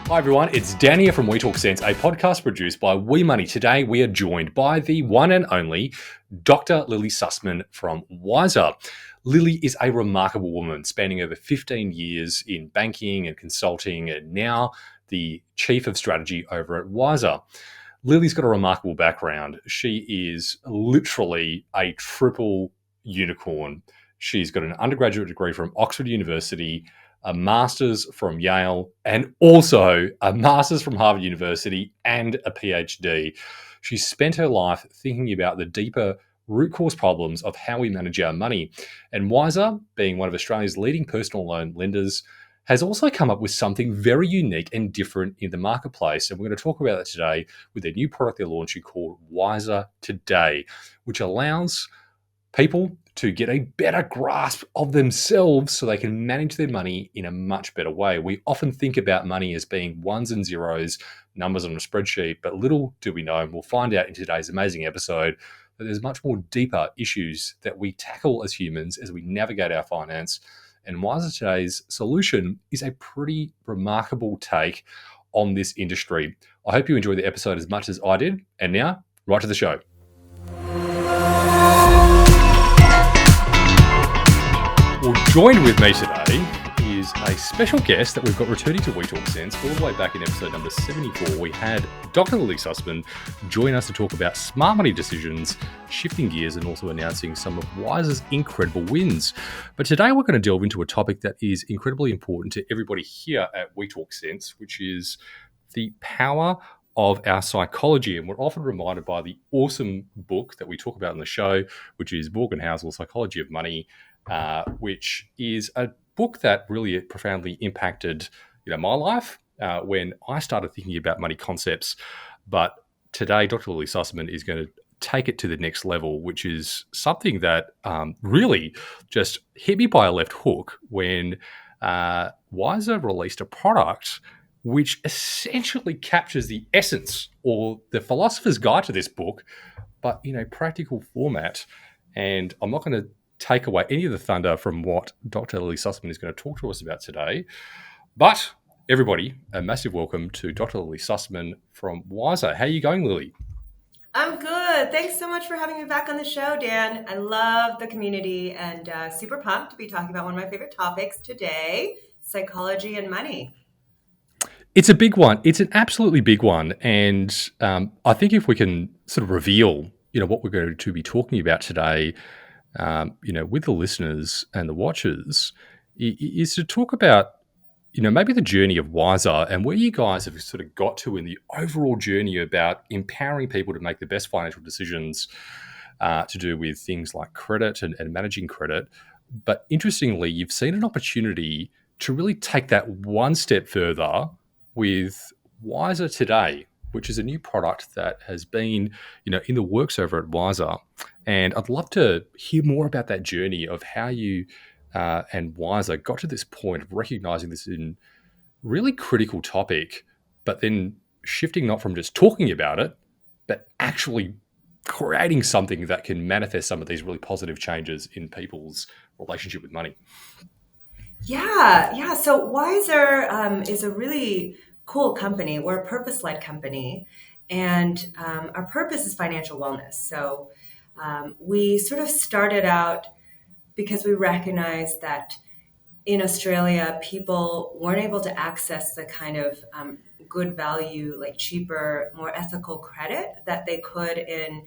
Hi everyone, it's Dan here from We Talk Sense, a podcast produced by We Money. Today we are joined by the one and only Dr. Lili Sussman from Wisr. Lili is a remarkable woman, spanning over 15 years in banking and consulting, and now the Chief of Strategy over at Wisr. Lili's got a remarkable background. She is literally a triple unicorn. She's got an undergraduate degree from Oxford University, a master's from Yale, and also a master's from Harvard University and a PhD. She spent her life thinking about the deeper root cause problems of how we manage our money. And Wisr, being one of Australia's leading personal loan lenders, has also come up with something very unique and different in the marketplace. And we're going to talk about that today with a new product they're launching called Wisr Today, which allows people to get a better grasp of themselves so they can manage their money in a much better way. We often think about money as being ones and zeros, numbers on a spreadsheet, but little do we know, and we'll find out in today's amazing episode, that there's much more deeper issues that we tackle as humans as we navigate our finance. And Wisr Today's solution is a pretty remarkable take on this industry. I hope you enjoyed the episode as much as I did. And now, right to the show. Well, joined with me today is a special guest that we've got returning to We Talk Sense. All the way back in episode number 74, we had Dr. Lili Sussman join us to talk about smart money decisions, shifting gears, and also announcing some of Wisr's incredible wins. But today we're going to delve into a topic that is incredibly important to everybody here at We Talk Sense, which is the power of our psychology. And we're often reminded by the awesome book that we talk about on the show, which is Morgan Housel's Psychology of Money, which is a book that really profoundly impacted my life when I started thinking about money concepts. But today, Dr. Lili Sussman is going to take it to the next level, which is something that really just hit me by a left hook when Wisr released a product which essentially captures the essence or the philosopher's guide to this book, but in a practical format. And I'm not going to take away any of the thunder from what Dr. Lili Sussman is going to talk to us about today. But everybody, a massive welcome to Dr. Lili Sussman from Wisr. How are you going, Lili? I'm good. Thanks so much for having me back on the show, Dan. I love the community and super pumped to be talking about one of my favorite topics today, psychology and money. It's a big one. It's an absolutely big one. And I think if we can sort of reveal, what we're going to be talking about today, with the listeners and the watchers, is to talk about, maybe the journey of Wisr and where you guys have sort of got to in the overall journey about empowering people to make the best financial decisions to do with things like credit and managing credit. But interestingly, you've seen an opportunity to really take that one step further with Wisr Today, which is a new product that has been, in the works over at Wisr. And I'd love to hear more about that journey of how you and Wisr got to this point of recognizing this in really critical topic, but then shifting not from just talking about it, but actually creating something that can manifest some of these really positive changes in people's relationship with money. Yeah. So Wisr is a really cool company. We're a purpose-led company, and our purpose is financial wellness. So we sort of started out because we recognized that in Australia, people weren't able to access the kind of good value, like cheaper, more ethical credit that they could in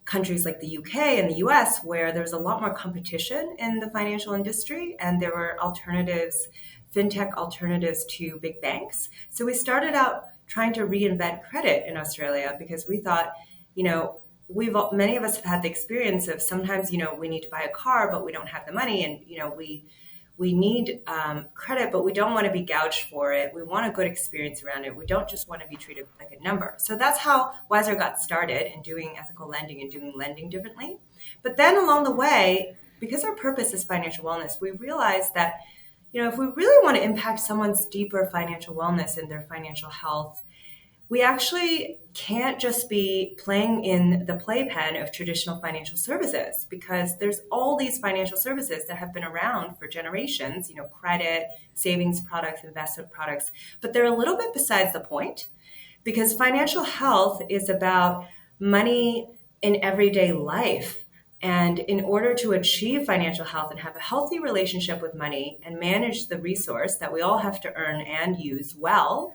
countries like the UK and the US, where there's a lot more competition in the financial industry and there were alternatives, fintech alternatives to big banks. So we started out trying to reinvent credit in Australia because we thought, many of us have had the experience of sometimes, we need to buy a car, but we don't have the money, and we need credit, but we don't want to be gouged for it. We want a good experience around it. We don't just want to be treated like a number. So that's how Wisr got started in doing ethical lending and doing lending differently. But then along the way, because our purpose is financial wellness, we realized that, if we really want to impact someone's deeper financial wellness and their financial health, we actually can't just be playing in the playpen of traditional financial services, because there's all these financial services that have been around for generations, credit, savings products, investment products, but they're a little bit besides the point, because financial health is about money in everyday life. And in order to achieve financial health and have a healthy relationship with money and manage the resource that we all have to earn and use well,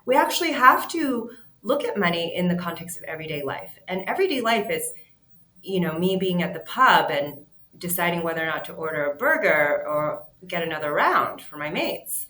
we actually have to look at money in the context of everyday life. And everyday life is, me being at the pub and deciding whether or not to order a burger or get another round for my mates.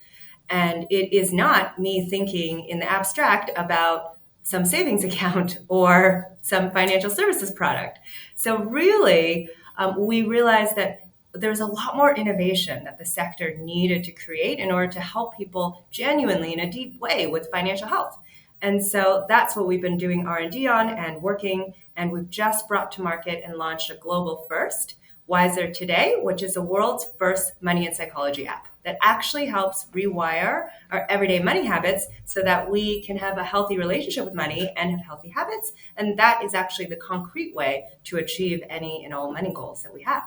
And it is not me thinking in the abstract about some savings account or some financial services product. So, really, we realized that there's a lot more innovation that the sector needed to create in order to help people genuinely in a deep way with financial health. And so that's what we've been doing R&D on and working. And we've just brought to market and launched a global first, Wisr Today, which is the world's first money and psychology app that actually helps rewire our everyday money habits so that we can have a healthy relationship with money and have healthy habits. And that is actually the concrete way to achieve any and all money goals that we have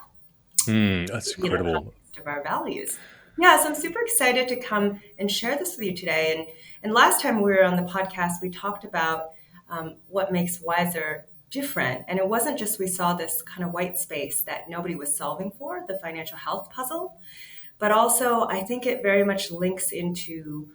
That's in the incredible. context of our values. Yeah, so I'm super excited to come and share this with you today. And last time we were on the podcast, we talked about what makes Wisr different. And it wasn't just we saw this kind of white space that nobody was solving for, the financial health puzzle, but also I think it very much links into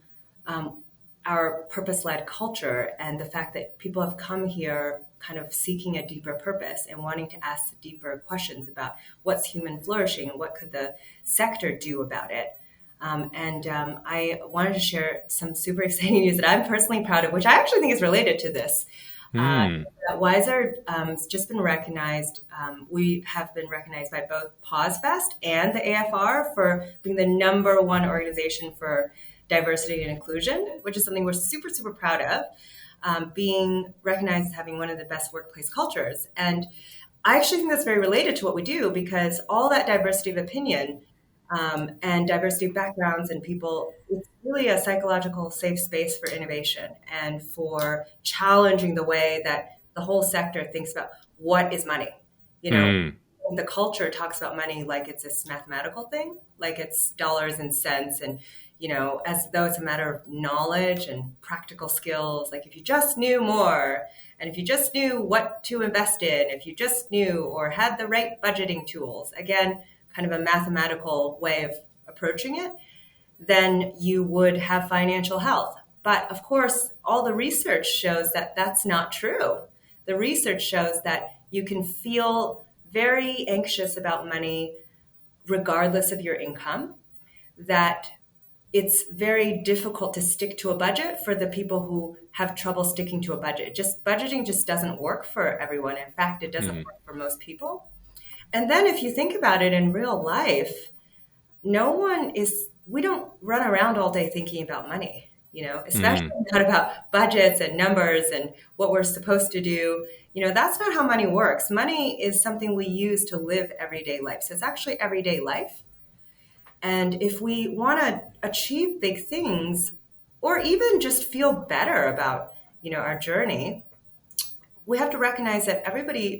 um, our purpose-led culture and the fact that people have come here kind of seeking a deeper purpose and wanting to ask deeper questions about what's human flourishing and what could the sector do about it. I wanted to share some super exciting news that I'm personally proud of, which I actually think is related to this. Uh, Mm, Wisr has just been recognized. We have been recognized by both PausFest and the AFR for being the number one organization for diversity and inclusion, which is something we're super, super proud of, being recognized as having one of the best workplace cultures. And I actually think that's very related to what we do, because all that diversity of opinion and diversity of backgrounds and people, it's really a psychological safe space for innovation and for challenging the way that the whole sector thinks about what is money. You know, mm, the culture talks about money like it's this mathematical thing, like it's dollars and cents, and as though it's a matter of knowledge and practical skills. Like if you just knew more, and if you just knew what to invest in, if you just knew or had the right budgeting tools, again, kind of a mathematical way of approaching it, then you would have financial health. But of course, all the research shows that that's not true. The research shows that you can feel very anxious about money regardless of your income, that it's very difficult to stick to a budget for the people who have trouble sticking to a budget. Just budgeting just doesn't work for everyone. In fact, it doesn't mm, work for most people. And then if you think about it in real life, we don't run around all day thinking about money, especially mm, not about budgets and numbers and what we're supposed to do. That's not how money works. Money is something we use to live everyday life. So it's actually everyday life. And if we want to achieve big things or even just feel better about, our journey, we have to recognize that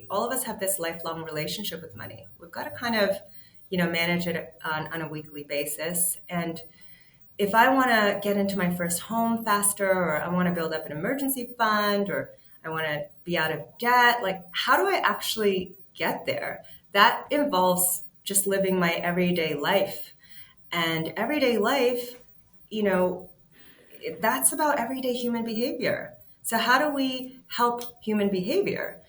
all of us have this lifelong relationship with money. We've got to kind of, manage it on a weekly basis. And if I want to get into my first home faster, or I want to build up an emergency fund, or I want to be out of debt, like how do I actually get there? That involves just living my everyday life. And everyday life, you know, that's about everyday human behavior. So, how do we help human behavior?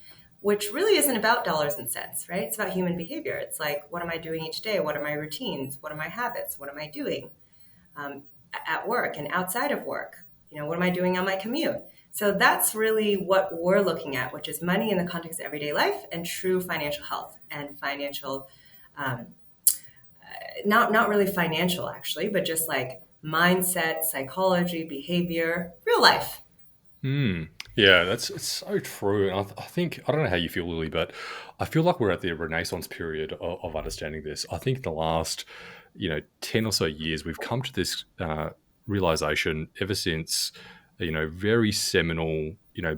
Which really isn't about dollars and cents, right? It's about human behavior. It's like, what am I doing each day? What are my routines? What are my habits? What am I doing um, at work and outside of work? What am I doing on my commute? So that's really what we're looking at, which is money in the context of everyday life and true financial health and financial um, not really financial actually, but just like mindset, psychology, behavior, real life. mm. Yeah, it's so true. And I think, I don't know how you feel, Lily, but I feel like we're at the renaissance period of understanding this. I think the last, 10 or so years, we've come to this realization ever since very seminal,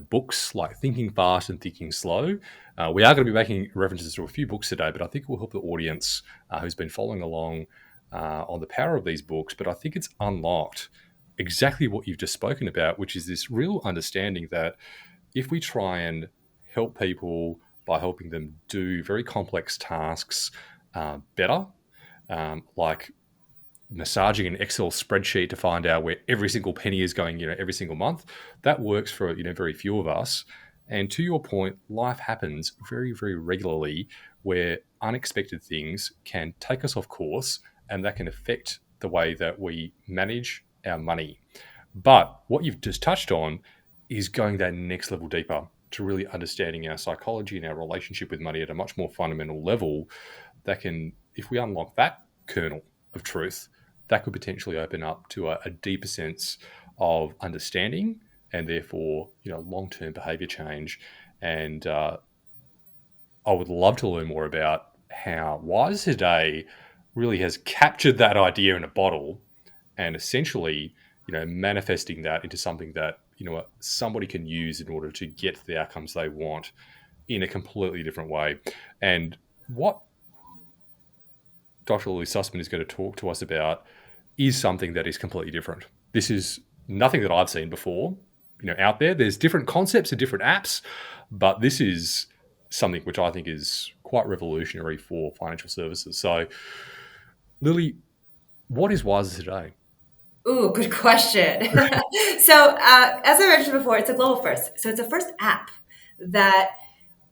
books like Thinking Fast and Thinking Slow. We are going to be making references to a few books today, but I think it will help the audience who's been following along on the power of these books. But I think it's unlocked exactly what you've just spoken about, which is this real understanding that if we try and help people by helping them do very complex tasks better, like massaging an Excel spreadsheet to find out where every single penny is going, every single month, that works for, very few of us. And to your point, life happens very, very regularly where unexpected things can take us off course and that can affect the way that we manage our money. But what you've just touched on is going that next level deeper to really understanding our psychology and our relationship with money at a much more fundamental level that can, if we unlock that kernel of truth, that could potentially open up to a deeper sense of understanding and therefore, long-term behavior change. And I would love to learn more about how Wisr Today really has captured that idea in a bottle and essentially, manifesting that into something that, somebody can use in order to get the outcomes they want in a completely different way. And what Dr. Lili Sussman is going to talk to us about is something that is completely different. This is nothing that I've seen before, out there. There's different concepts and different apps, but this is something which I think is quite revolutionary for financial services. So, Lili, what is Wisr Today? Ooh, good question. So, as I mentioned before, it's a global first. So, it's a first app that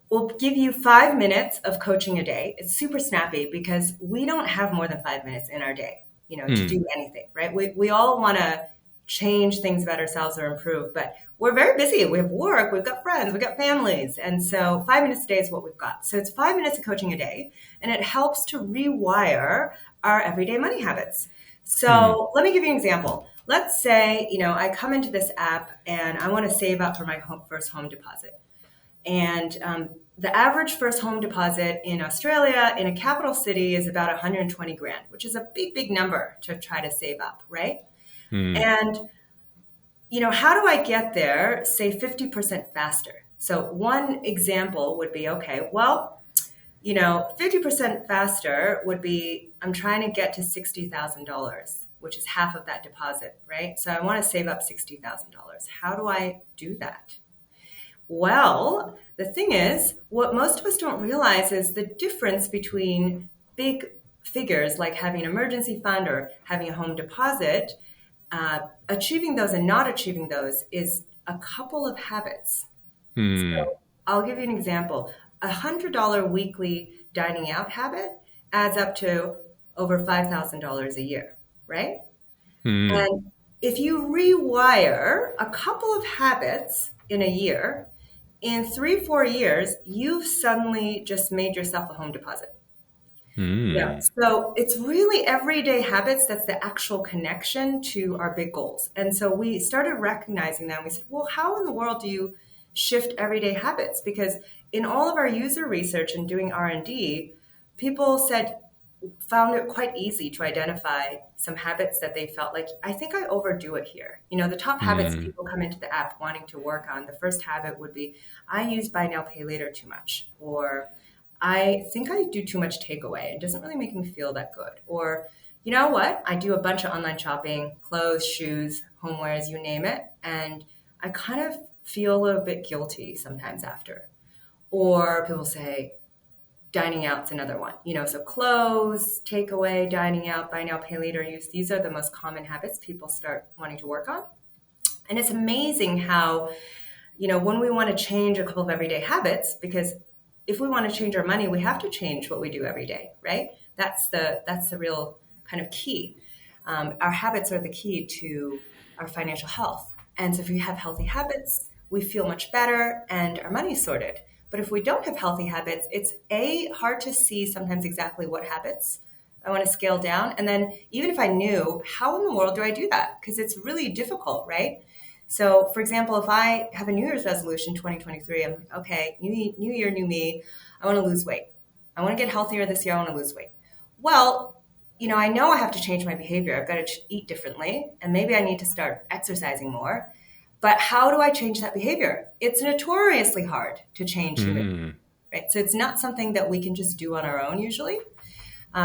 will give you 5 minutes of coaching a day. It's super snappy because we don't have more than 5 minutes in our day, to do anything, right? We all want to change things about ourselves or improve, but we're very busy. We have work, we've got friends, we've got families. And so 5 minutes a day is what we've got. So it's 5 minutes of coaching a day, and it helps to rewire our everyday money habits. So let me give you an example. Let's say, I come into this app and I want to save up for my first home deposit. And the average first home deposit in Australia in a capital city is about 120 grand, which is a big, big number to try to save up, right? And, how do I get there, say 50% faster? So one example would be, okay, well, 50% faster would be, I'm trying to get to $60,000, which is half of that deposit, right? So I want to save up $60,000. How do I do that? Well, the thing is, what most of us don't realize is the difference between big figures like having an emergency fund or having a home deposit. Achieving those and not achieving those is a couple of habits. So I'll give you an example. $100 weekly dining out habit adds up to over $5,000 a year, right? And if you rewire a couple of habits in a year, in 3-4 years, you've suddenly just made yourself a home deposit. Yeah. So it's really everyday habits that's the actual connection to our big goals. And so we started recognizing that and we said, well, how in the world do you shift everyday habits? Because in all of our user research and doing R&D, people found it quite easy to identify some habits that they felt like, I think I overdo it here. The top habits people come into the app wanting to work on, the first habit would be, I use buy now, pay later too much, or I think I do too much takeaway. It doesn't really make me feel that good. Or, you know what? I do a bunch of online shopping, clothes, shoes, homewares, you name it. And I kind of feel a little bit guilty sometimes after. Or people say, dining out's another one. So clothes, takeaway, dining out, buy now, pay later use. These are the most common habits people start wanting to work on. And it's amazing how, when we want to change a couple of everyday habits, because if we want to change our money, we have to change what we do every day, right? That's the real kind of key. Our habits are the key to our financial health. And so if we have healthy habits, we feel much better and our money's sorted. But if we don't have healthy habits, it's hard to see sometimes exactly what habits I want to scale down. And then even if I knew, how in the world do I do that? Because it's really difficult, right? So, for example, if I have a New Year's resolution, 2023, I'm like, okay, new year, new me. I want to lose weight. I want to get healthier this year. I want to lose weight. Well, I know I have to change my behavior. I've got to eat differently, and maybe I need to start exercising more. But how do I change that behavior? It's notoriously hard to change human, Mm. right? So it's not something that we can just do on our own usually,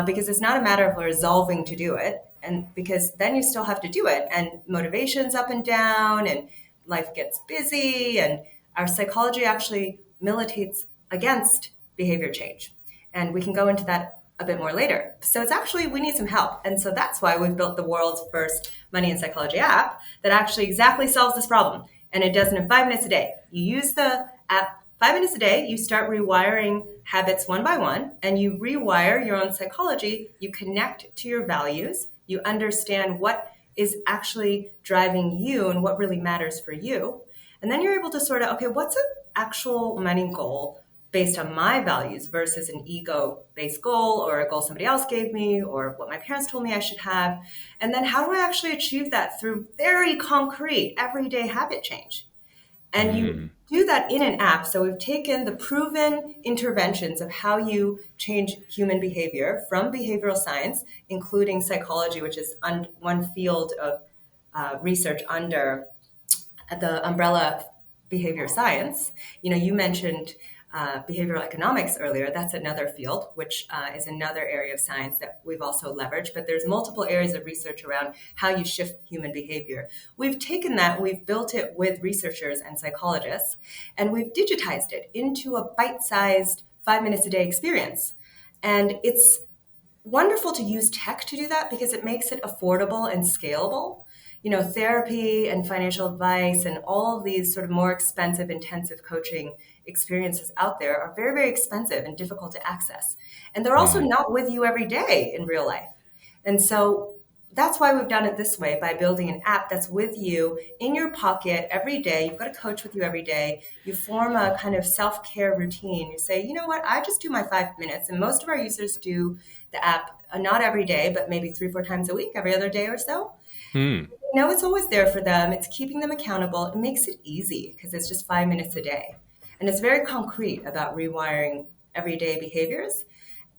because it's not a matter of resolving to do it. And because then you still have to do it, and motivation's up and down, and life gets busy, and our psychology actually militates against behavior change. And we can go into that a bit more later. So it's actually, we need some help. And so that's why we've built the world's first money and psychology app that actually exactly solves this problem. And it does it in 5 minutes a day. You use the app 5 minutes a day, you start rewiring habits one by one, and you rewire your own psychology. You connect to your values. You understand what is actually driving you and what really matters for you. And then you're able to sort of, okay, what's an actual money goal based on my values versus an ego-based goal or a goal somebody else gave me or what my parents told me I should have? And then how do I actually achieve that through very concrete, everyday habit change? And you Mm. do that in an app. So we've taken the proven interventions of how you change human behavior from behavioral science, including psychology, which is one field of research under the umbrella behavior science. You mentioned behavioral economics earlier. That's another field, which is another area of science that we've also leveraged. But there's multiple areas of research around how you shift human behavior. We've taken that, we've built it with researchers and psychologists, and we've digitized it into a bite-sized 5 minutes a day experience. And it's wonderful to use tech to do that because it makes it affordable and scalable. Therapy and financial advice and all of these sort of more expensive, intensive coaching experiences out there are very, very expensive and difficult to access. And they're also Mm. not with you every day in real life. And so that's why we've done it this way by building an app that's with you in your pocket every day. You've got a coach with you every day. You form a kind of self-care routine. You say, you know what, I just do my 5 minutes. And most of our users do the app not every day, but maybe 3, 4 times a week, every other day or so. Mm. It's always there for them. It's keeping them accountable. It makes it easy because it's just 5 minutes a day. And it's very concrete about rewiring everyday behaviors.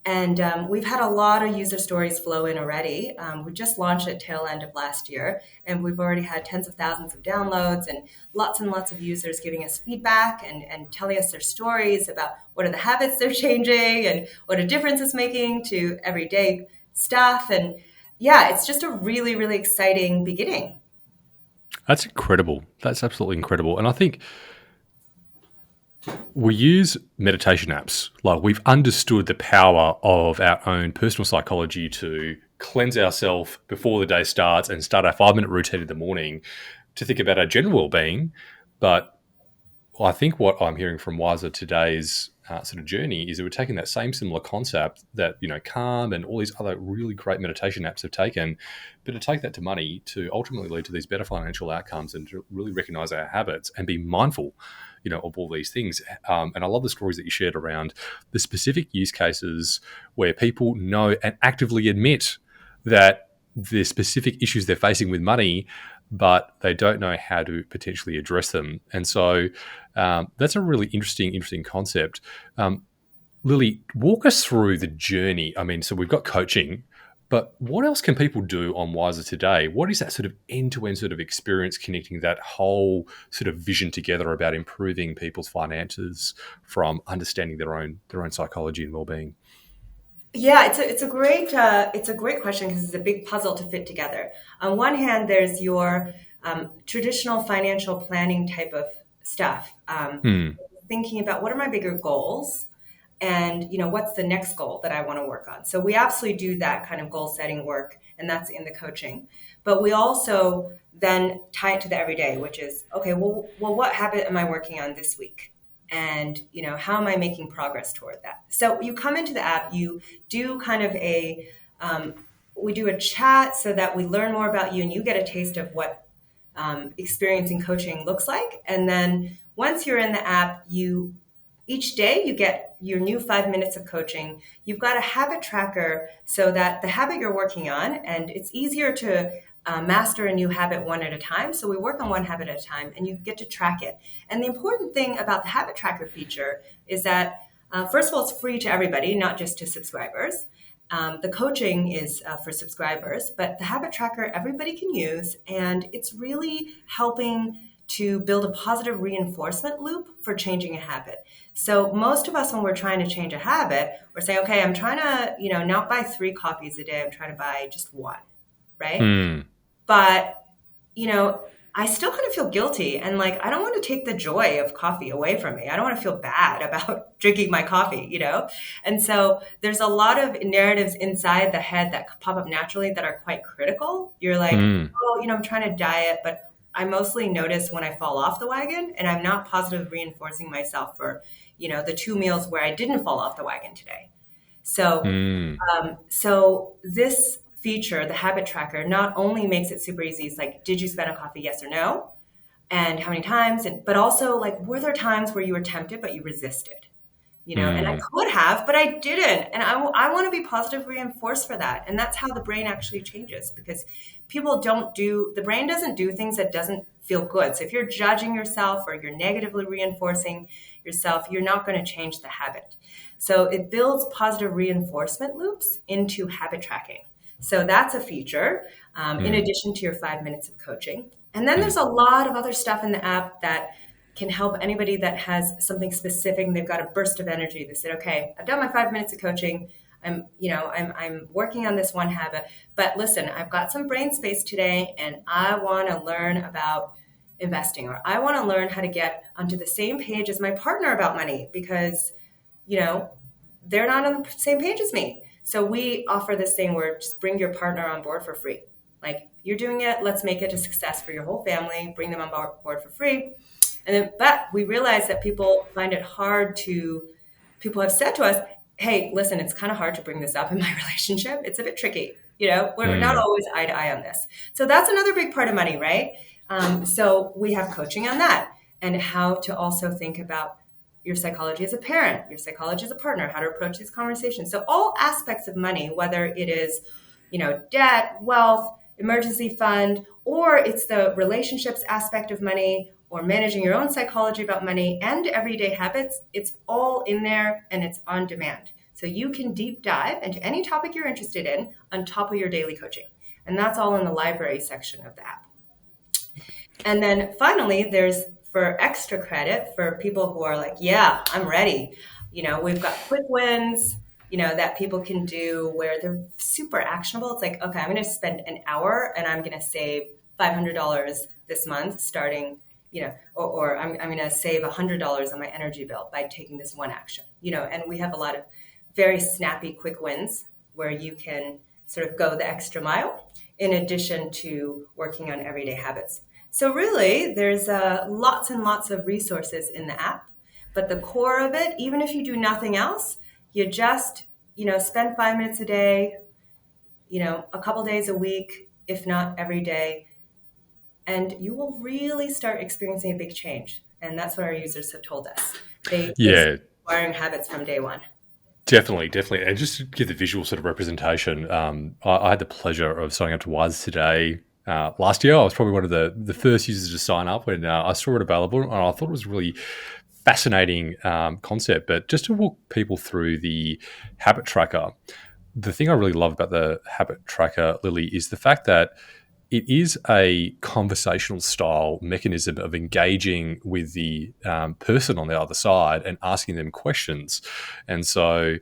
And we've had a lot of user stories flow in already. We just launched at tail end of last year, and we've already had tens of thousands of downloads and lots of users giving us feedback and telling us their stories about what are the habits they're changing and what a difference it's making to everyday stuff. And yeah, it's just a really, really exciting beginning. That's incredible. That's absolutely incredible. And I think we use meditation apps. Like we've understood the power of our own personal psychology to cleanse ourselves before the day starts and start our 5 minute routine in the morning to think about our general well-being. But I think what I'm hearing from Wisr today's sort of journey is that we're taking that same similar concept that, Calm and all these other really great meditation apps have taken, but to take that to money to ultimately lead to these better financial outcomes and to really recognize our habits and be mindful, of all these things. And I love the stories that you shared around the specific use cases where people know and actively admit that the specific issues they're facing with money, but they don't know how to potentially address them. And so that's a really interesting concept. Lili, walk us through the journey. I mean, so we've got coaching, but what else can people do on Wisr today? What is that sort of end-to-end sort of experience connecting that whole sort of vision together about improving people's finances from understanding their own psychology and well-being? Yeah, it's a great question because it's a big puzzle to fit together. On one hand, there's your traditional financial planning type of stuff, Hmm. thinking about what are my bigger goals, and what's the next goal that I want to work on. So we absolutely do that kind of goal setting work, and that's in the coaching. But we also then tie it to the everyday, which is okay. Well, what habit am I working on this week? And how am I making progress toward that? So you come into the app, you do kind of um, we do a chat so that we learn more about you, and you get a taste of what experiencing coaching looks like. And then once you're in the app, each day you get your new 5 minutes of coaching. You've got a habit tracker so that the habit you're working on, and it's easier to master a new habit one at a time. So we work on one habit at a time and you get to track it. And the important thing about the habit tracker feature is that, first of all, it's free to everybody, not just to subscribers. The coaching is for subscribers, but the habit tracker everybody can use, and it's really helping to build a positive reinforcement loop for changing a habit. So most of us, when we're trying to change a habit, we're saying, okay, I'm trying to, not buy 3 coffees a day. I'm trying to buy just one, right? Mm. But, you know, I still kind of feel guilty. And like, I don't want to take the joy of coffee away from me. I don't want to feel bad about drinking my coffee. And so there's a lot of narratives inside the head that pop up naturally that are quite critical. You're like, Mm. oh, I'm trying to diet, but I mostly notice when I fall off the wagon and I'm not positive reinforcing myself for, the 2 meals where I didn't fall off the wagon today. So Mm. so this feature, the habit tracker, not only makes it super easy. It's like, did you spend a coffee? Yes or no? And how many times? But also, like, were there times where you were tempted but you resisted? And I Mm. could have, but I didn't. And I want to be positive reinforced for that. And that's how the brain actually changes, because the brain doesn't do things that doesn't feel good. So if you're judging yourself or you're negatively reinforcing yourself, you're not going to change the habit. So it builds positive reinforcement loops into habit tracking. So that's a feature, in Mm. addition to your 5 minutes of coaching. And then Mm. there's a lot of other stuff in the app that can help anybody that has something specific and they've got a burst of energy. They said, okay, I've done my 5 minutes of coaching. I'm working on this one habit, but listen, I've got some brain space today and I want to learn about investing, or I want to learn how to get onto the same page as my partner about money because, you know, they're not on the same page as me. So we offer this thing where just bring your partner on board for free. Like, you're doing it, let's make it a success for your whole family, bring them on board for free. But we realize that people find it hard people have said to us, hey, listen, it's kind of hard to bring this up in my relationship. It's a bit tricky. We're not Mm. always eye to eye on this. So that's another big part of money, right? So we have coaching on that, and how to also think about your psychology as a parent, your psychology as a partner, how to approach these conversations. So all aspects of money, whether it is, debt, wealth, emergency fund, or it's the relationships aspect of money, or managing your own psychology about money and everyday habits, it's all in there and it's on demand. So you can deep dive into any topic you're interested in on top of your daily coaching. And that's all in the library section of the app. And then finally, there's for extra credit for people who are like, yeah, I'm ready. We've got quick wins, that people can do where they're super actionable. It's like, okay, I'm going to spend an hour and I'm going to save $500 this month starting, or I'm going to save $100 on my energy bill by taking this one action, and we have a lot of very snappy quick wins where you can sort of go the extra mile in addition to working on everyday habits. So really, there's lots and lots of resources in the app, but the core of it, even if you do nothing else, you just, spend 5 minutes a day, a couple days a week, if not every day, and you will really start experiencing a big change. And that's what our users have told us. They start Yeah, acquiring habits from day one. definitely, definitely. And just to give the visual sort of representation, I had the pleasure of signing up to Wisr Today last year. I was probably one of the first users to sign up when I saw it available, and I thought it was really fascinating concept. But just to walk people through the habit tracker, the thing I really love about the habit tracker, Lili, is the fact that it is a conversational style mechanism of engaging with the person on the other side and asking them questions. And so,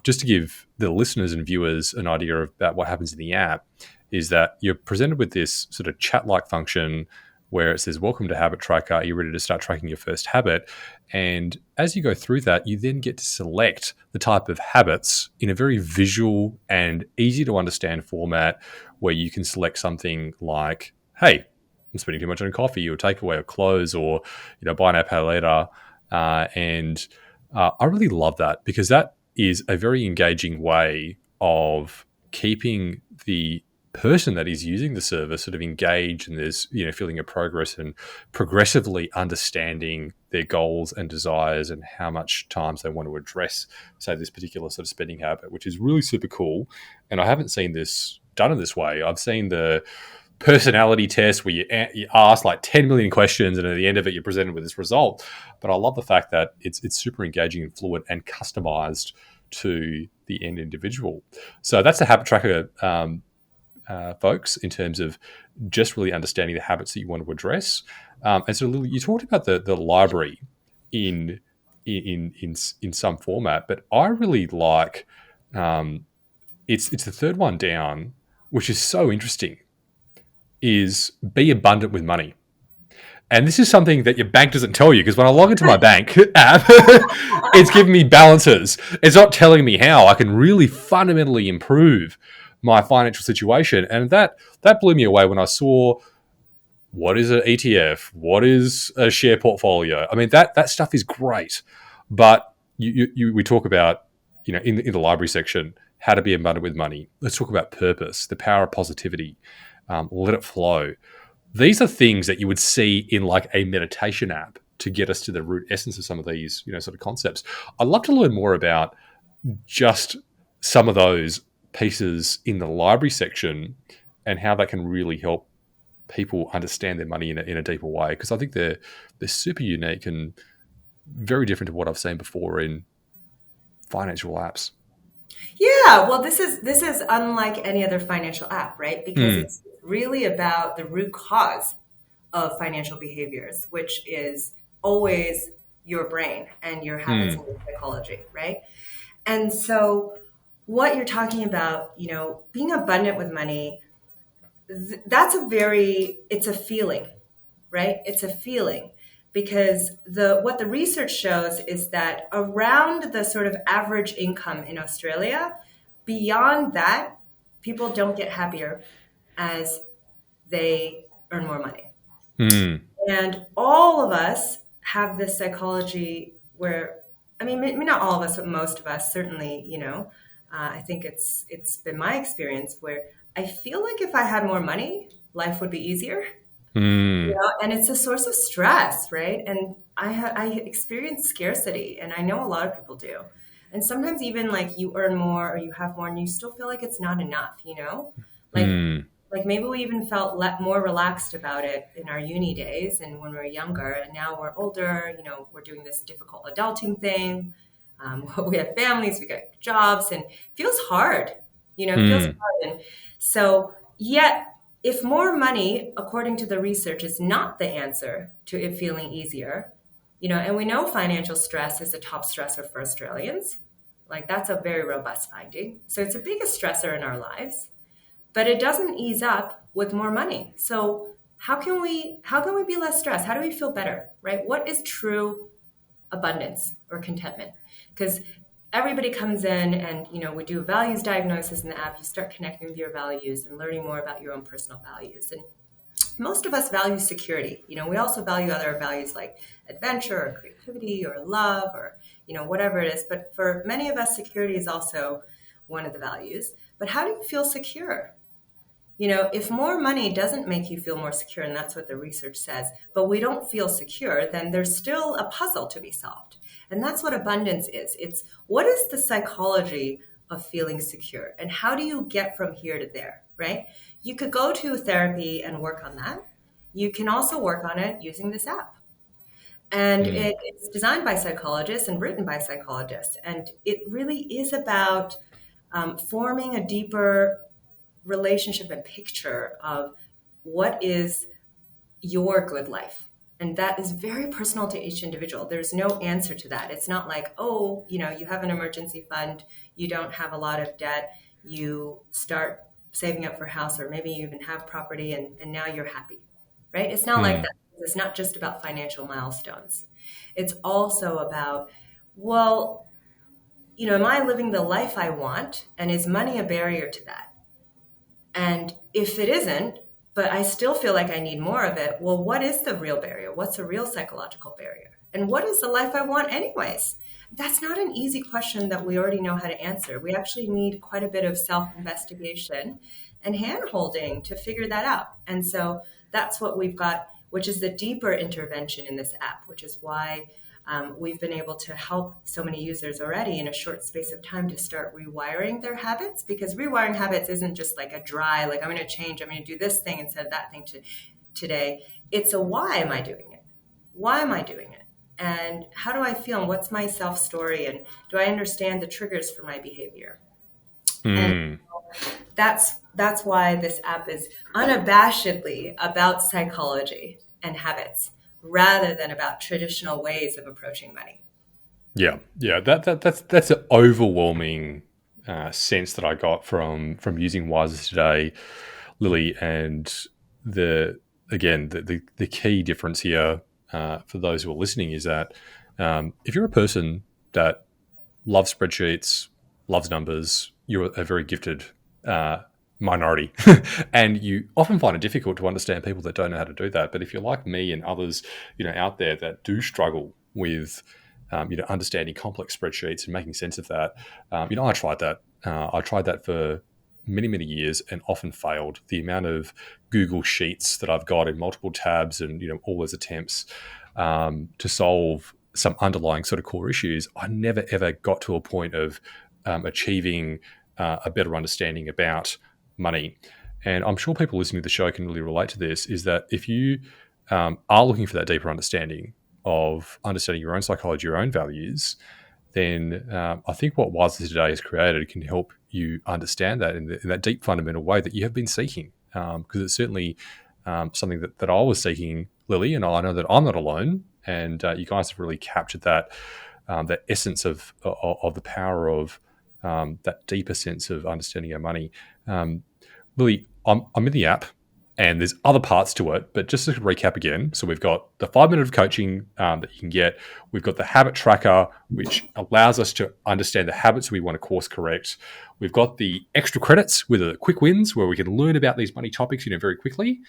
just to give the listeners and viewers an idea about what happens in the app, is that you're presented with this sort of chat like function where it says, welcome to Habit Tracker. Are you ready to start tracking your first habit? And as you go through that, you then get to select the type of habits in a very visual and easy to understand format where you can select something like, hey, I'm spending too much on coffee or takeaway or clothes or, buy now, pay later. I really love that because that is a very engaging way of keeping the person that is using the service sort of engaged and there's feeling of progress and progressively understanding their goals and desires and how much times they want to address, say, this particular sort of spending habit, which is really super cool. And I haven't seen this done in this way. I've seen the personality test where you ask like 10 million questions and at the end of it you're presented with this result. But I love the fact that it's super engaging and fluid and customized to the end individual. So that's the habit tracker folks in terms of just really understanding the habits that you want to address. And so, Lily, you talked about the library in in some format, but I really like it's the third one down, which is so interesting. Is be abundant with money. And this is something that your bank doesn't tell you because when I log into my bank app, it's giving me balances. It's not telling me how I can really fundamentally improve my financial situation. And that blew me away when I saw what is an ETF, what is a share portfolio. I mean that stuff is great, but we talk about in the library section how to be abundant with money. Let's talk about purpose, the power of positivity, let it flow. These are things that you would see in like a meditation app to get us to the root essence of some of these, sort of concepts. I'd love to learn more about just some of those pieces in the library section and how that can really help people understand their money in a deeper way. Because I think they're super unique and very different to what I've seen before in financial apps. Yeah, well, this is unlike any other financial app, right? Because Mm, it's really about the root cause of financial behaviors, which is always your brain and your habits mm, and your psychology, right? And so what you're talking about, being abundant with money, that's it's a feeling, right? It's a feeling because what the research shows is that around the sort of average income in Australia, beyond that, people don't get happier as they earn more money. mm, And all of us have this psychology where, I mean, maybe not all of us, but most of us, certainly, I think it's been my experience where I feel like if I had more money, life would be easier. mm, And it's a source of stress, right? And I experience scarcity, and I know a lot of people do. And sometimes even like you earn more or you have more, and you still feel like it's not enough. Like mm, like maybe we even felt more relaxed about it in our uni days and when we were younger, and now we're older. We're doing this difficult adulting thing. We have families, we got jobs, and it feels hard. It feels mm, hard, and so yet if more money, according to the research, is not the answer to it feeling easier, and we know financial stress is a top stressor for Australians, like that's a very robust finding. So it's the biggest stressor in our lives, but it doesn't ease up with more money. So how can we be less stressed? How do we feel better, right? What is true abundance or contentment? Because everybody comes in and we do a values diagnosis in the app. You start connecting with your values and learning more about your own personal values. And most of us value security. We also value other values like adventure or creativity or love or whatever it is. But for many of us, security is also one of the values. But how do you feel secure? If more money doesn't make you feel more secure, and that's what the research says, but we don't feel secure, then there's still a puzzle to be solved. And that's what abundance is. It's what is the psychology of feeling secure? And how do you get from here to there, right? You could go to therapy and work on that. You can also work on it using this app. And mm, it's designed by psychologists and written by psychologists. And it really is about forming a deeper relationship and picture of what is your good life. And that is very personal to each individual. There's no answer to that. It's not like, oh, you have an emergency fund, you don't have a lot of debt, you start saving up for a house, or maybe you even have property and now you're happy, right? It's not like mm, that. It's not just about financial milestones. It's also about, well, am I living the life I want? And is money a barrier to that? And if it isn't, but I still feel like I need more of it, well, what is the real barrier? What's a real psychological barrier? And what is the life I want, anyways? That's not an easy question that we already know how to answer. We actually need quite a bit of self investigation and hand holding to figure that out. And so that's what we've got, which is the deeper intervention in this app, which is why we've been able to help so many users already in a short space of time to start rewiring their habits, because rewiring habits isn't just like a dry, like I'm going to change, I'm going to do this thing instead of that thing today. It's a why am I doing it? Why am I doing it? And how do I feel? And what's my self story? And do I understand the triggers for my behavior? And mm. that's why this app is unabashedly about psychology and habits rather than about traditional ways of approaching money. Yeah. That's an overwhelming sense that I got from using Wisr Today, Lily, and the key difference here for those who are listening is that if you're a person that loves spreadsheets, loves numbers, you're a very gifted uh, minority. And you often find it difficult to understand people that don't know how to do that. But if you're like me and others, out there that do struggle with, understanding complex spreadsheets and making sense of that, I tried that. I tried that for many, many years and often failed. The amount of Google Sheets that I've got in multiple tabs and, all those attempts to solve some underlying sort of core issues, I never ever got to a point of achieving a better understanding about money. And I'm sure people listening to the show can really relate to this, is that if you are looking for that deeper understanding of understanding your own psychology, your own values, then I think what Wisely Today has created can help you understand that in that deep fundamental way that you have been seeking. Because it's certainly something that I was seeking, Lily, and I know that I'm not alone. And you guys have really captured that essence of the power of that deeper sense of understanding our money. Lily, I'm in the app, and there's other parts to it, but just to recap again, so we've got the 5 minute of coaching that you can get. We've got the habit tracker, which allows us to understand the habits we want to course correct. We've got the extra credits with the quick wins, where we can learn about these money topics, very quickly.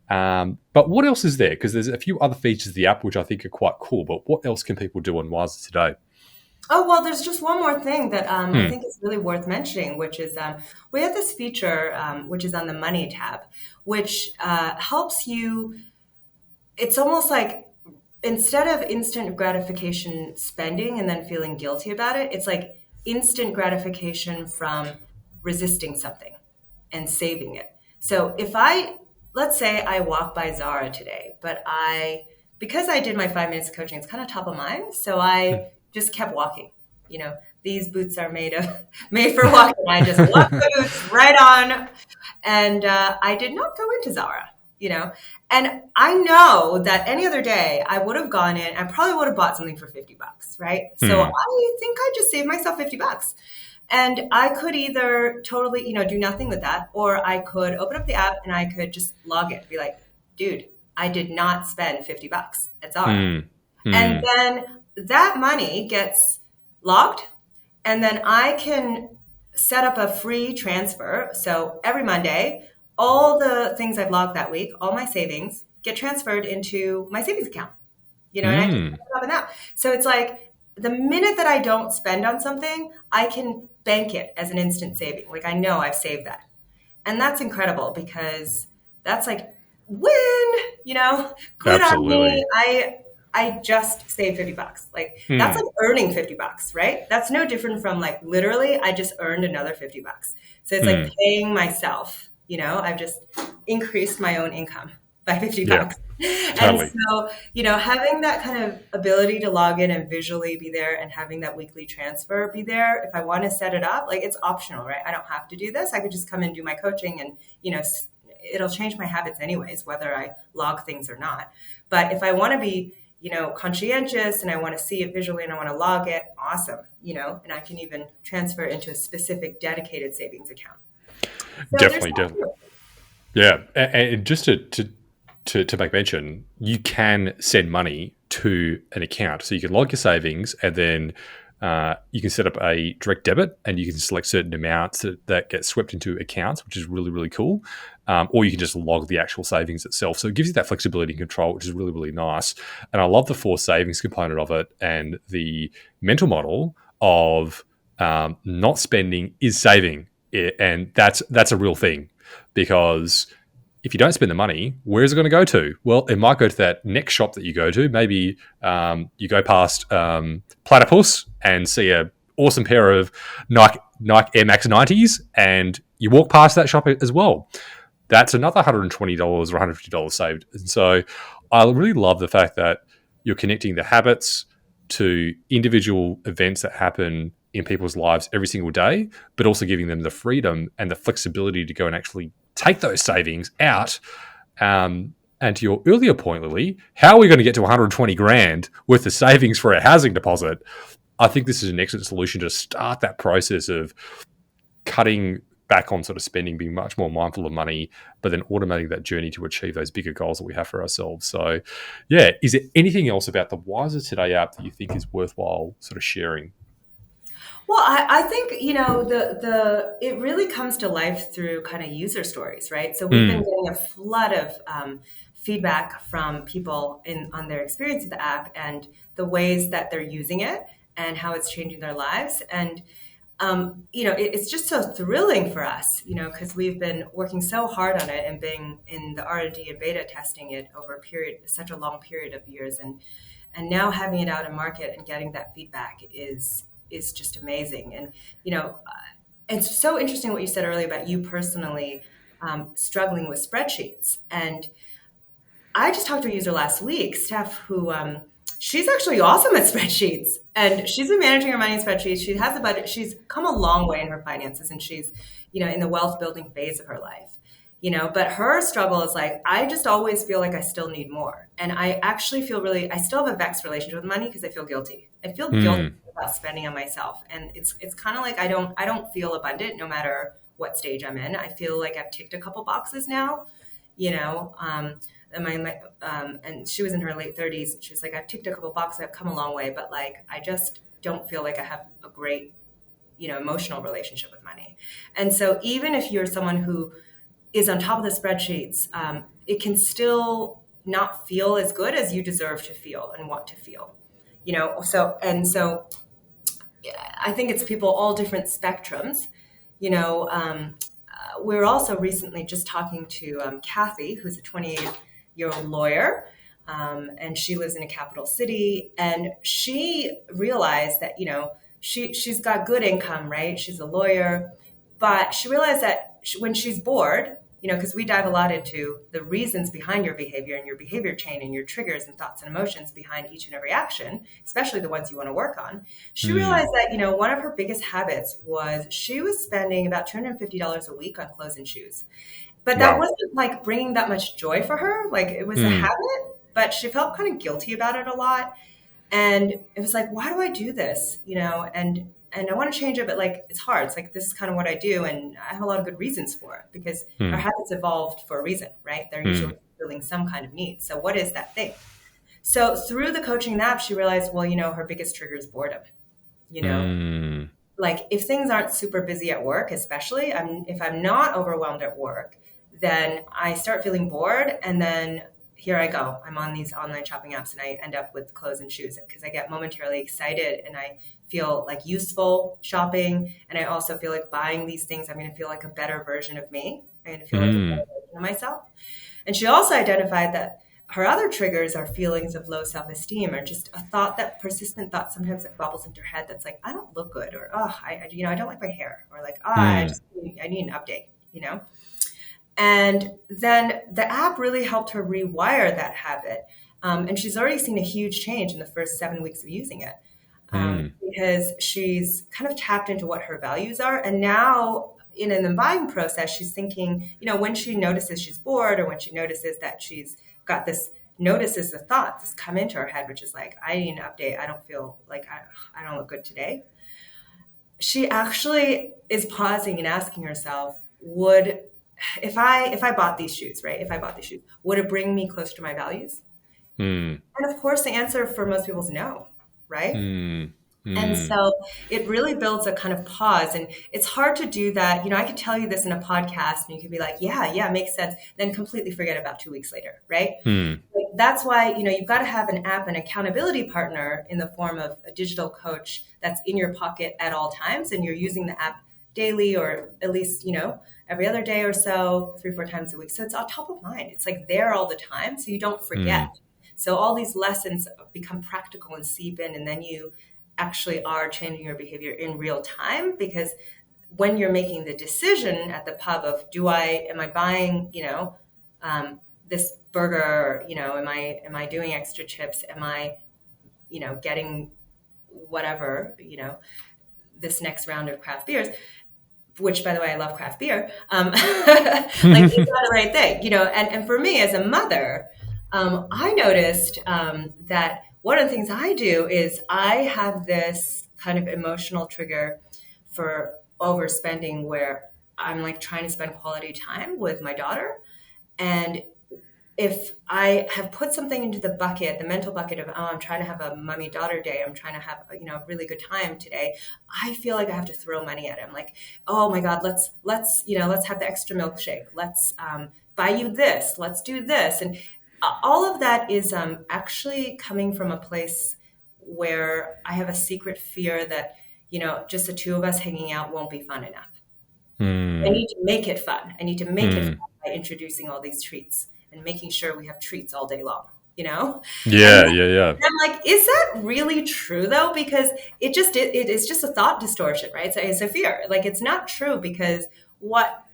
But what else is there? Because there's a few other features of the app which I think are quite cool. But what else can people do on Wisely Today? Oh, well, there's just one more thing that I think is really worth mentioning, which is we have this feature, which is on the Money tab, which helps you. It's almost like instead of instant gratification spending and then feeling guilty about it, it's like instant gratification from resisting something and saving it. So let's say I walk by Zara today, but because I did my 5 minutes of coaching, it's kind of top of mind. So I just kept walking. These boots are made for walking. I just walked the boots right on. And I did not go into Zara, and I know that any other day I would have gone in and probably would have bought something for $50, right? So I think I just saved myself $50. And I could either totally, do nothing with that, or I could open up the app and I could just log it, be like, dude, I did not spend $50 at Zara. And then that money gets logged, and then I can set up a free transfer. So every Monday, all the things I've logged that week, all my savings get transferred into my savings account, and I can put it up and out. So it's like the minute that I don't spend on something, I can bank it as an instant saving. Like I know I've saved that. And that's incredible because that's like win, good Absolutely. on me. I just saved $50. Like that's like earning $50, right? That's no different from like literally I just earned another $50. So it's like paying myself, I've just increased my own income by $50. Yeah, totally. And so, having that kind of ability to log in and visually be there and having that weekly transfer be there, if I want to set it up, like it's optional, right? I don't have to do this. I could just come and do my coaching and, it'll change my habits anyways, whether I log things or not. But if I want to be, conscientious and I want to see it visually and I want to log it, awesome, and I can even transfer into a specific dedicated savings account. So Definitely. Yeah. And just to make mention, you can send money to an account. So you can log your savings and then you can set up a direct debit and you can select certain amounts that get swept into accounts, which is really, really cool. Or you can just log the actual savings itself. So it gives you that flexibility and control, which is really, really nice. And I love the forced savings component of it and the mental model of not spending is saving. And that's a real thing because if you don't spend the money, where is it going to go to? Well, it might go to that next shop that you go to. Maybe you go past Platypus and see a awesome pair of Nike Air Max 90s, and you walk past that shop as well. That's another $120 or $150 saved. And so I really love the fact that you're connecting the habits to individual events that happen in people's lives every single day, but also giving them the freedom and the flexibility to go and actually take those savings out. And to your earlier point, Lily, how are we going to get to 120 grand worth of savings for a housing deposit? I think this is an excellent solution to start that process of cutting back on sort of spending, being much more mindful of money, but then automating that journey to achieve those bigger goals that we have for ourselves. So, yeah, is there anything else about the Wisr Today app that you think is worthwhile sort of sharing? Well, I think, the it really comes to life through kind of user stories, right? So we've been Mm, getting a flood of feedback from people on their experience of the app and the ways that they're using it and how it's changing their lives. And it's just so thrilling for us, because we've been working so hard on it and being in the R&D and beta testing it over such a long period of years, and now having it out in market and getting that feedback is just amazing. And it's so interesting what you said earlier about you personally struggling with spreadsheets. And I just talked to a user last week, Steph, who she's actually awesome at spreadsheets, and she's been managing her money in spreadsheets. She has a budget. She's come a long way in her finances, and she's in the wealth building phase of her life. But her struggle is like, I just always feel like I still need more, and I actually feel I still have a vexed relationship with money because I feel guilty. I feel guilty mm, about spending on myself, and it's kind of like I don't feel abundant no matter what stage I'm in. I feel like I've ticked a couple boxes now, you know. And she was in her late 30s. She was like, I've ticked a couple boxes, I've come a long way, but like I just don't feel like I have a great, emotional relationship with money. And so even if you're someone who is on top of the spreadsheets, it can still not feel as good as you deserve to feel and want to feel. So yeah, I think it's people all different spectrums. We're also recently just talking to Kathy, who's a 28-year-old lawyer, and she lives in a capital city. And she realized that she's got good income, right? She's a lawyer, but she realized that when she's bored, because we dive a lot into the reasons behind your behavior and your behavior chain and your triggers and thoughts and emotions behind each and every action, especially the ones you want to work on. She mm. realized that, one of her biggest habits was she was spending about $250 a week on clothes and shoes. But that Wow. wasn't like bringing that much joy for her. Like it was a Mm, habit, but she felt kind of guilty about it a lot. And it was like, why do I do this? And I want to change it, but like it's hard. It's like this is kind of what I do, and I have a lot of good reasons for it because our mm, habits evolved for a reason, right? They're usually mm, filling some kind of need. So what is that thing? So through the coaching app, she realized, well, her biggest trigger is boredom. You know, mm, like if things aren't super busy at work, especially if I'm not overwhelmed at work, then I start feeling bored, and then here I go. I'm on these online shopping apps and I end up with clothes and shoes because I get momentarily excited and I feel like useful shopping, and I also feel like buying these things I'm going to feel like a better version of me. I'm going to feel like a better mm, version of myself. And she also identified that her other triggers are feelings of low self-esteem or just a persistent thought sometimes that bubbles into her head that's like, I don't look good, or oh, I don't like my hair, or like, mm, I need an update. And then the app really helped her rewire that habit. And she's already seen a huge change in the first 7 weeks of using it, mm, because she's kind of tapped into what her values are. And now in the buying process, she's thinking, when she notices she's bored or when she notices that she's got notices the thoughts that's come into her head, which is like, I need an update. I don't feel like I don't look good today. She actually is pausing and asking herself, if I bought these shoes, right? If I bought these shoes, would it bring me closer to my values? mm, And of course, the answer for most people is no, right? mm, And mm, so it really builds a kind of pause. And it's hard to do that. I could tell you this in a podcast and you could be like, yeah, makes sense. Then completely forget about 2 weeks later, right? mm, Like, that's why, you've got to have an app, an accountability partner in the form of a digital coach that's in your pocket at all times. And you're using the app daily or at least, every other day or so, 3, 4 times a week. So it's on top of mind. It's like there all the time. So you don't forget. mm, So all these lessons become practical and seep in, and then you actually are changing your behavior in real time, because when you're making the decision at the pub of am I buying, this burger, am I doing extra chips? Am I, getting whatever, this next round of craft beers, which, by the way, I love craft beer. Like, you got the right thing, and for me as a mother, I noticed that one of the things I do is I have this kind of emotional trigger for overspending where I'm like trying to spend quality time with my daughter. And if I have put something into the bucket, the mental bucket of, oh, I'm trying to have a mommy daughter day, I'm trying to have, a really good time today, I feel like I have to throw money at it. I'm like, oh my God, let's have the extra milkshake. Let's buy you this. Let's do this. And all of that is actually coming from a place where I have a secret fear that, just the two of us hanging out won't be fun enough. I need to make it fun. I need to make it fun by introducing all these treats and making sure we have treats all day long, And Yeah. I'm like, is that really true though? Because it is just a thought distortion, right? So it's a fear. Like, it's not true, because what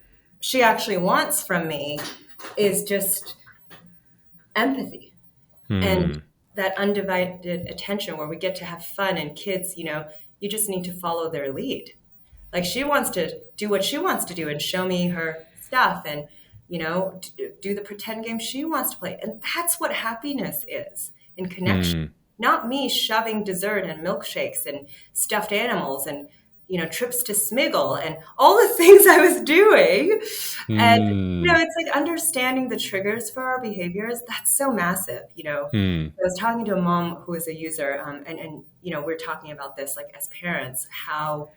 she actually wants from me is just empathy and that undivided attention where we get to have fun. And kids, you just need to follow their lead. Like, she wants to do what she wants to do and show me her stuff and, do the pretend game she wants to play. And that's what happiness is, in connection. Not me shoving dessert and milkshakes and stuffed animals and, trips to Smiggle and all the things I was doing. And, it's like understanding the triggers for our behaviors. That's so massive. I was talking to a mom who is a user, and we're talking about this, like, as parents, how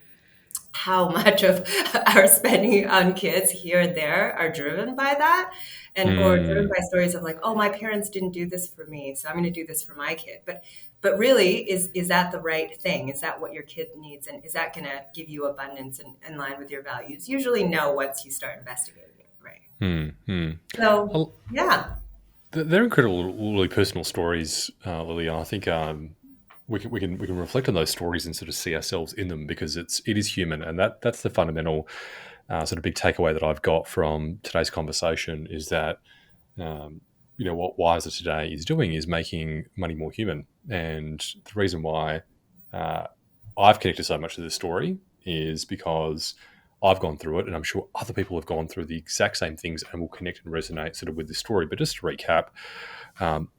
much of our spending on kids here and there are driven by that, and or driven by stories of like, oh, my parents didn't do this for me, so I'm going to do this for my kid. But really, is that the right thing? Is that what your kid needs? And is that going to give you abundance and in line with your values? Usually no, once you start investigating it, right? So, yeah. They're incredible, really personal stories, Lily. And I think we can reflect on those stories and sort of see ourselves in them, because it is human, and that's the fundamental sort of big takeaway that I've got from today's conversation is that what Wisr Today is doing is making money more human. And the reason why I've connected so much to this story is because I've gone through it, and I'm sure other people have gone through the exact same things and will connect and resonate sort of with this story. But just to recap,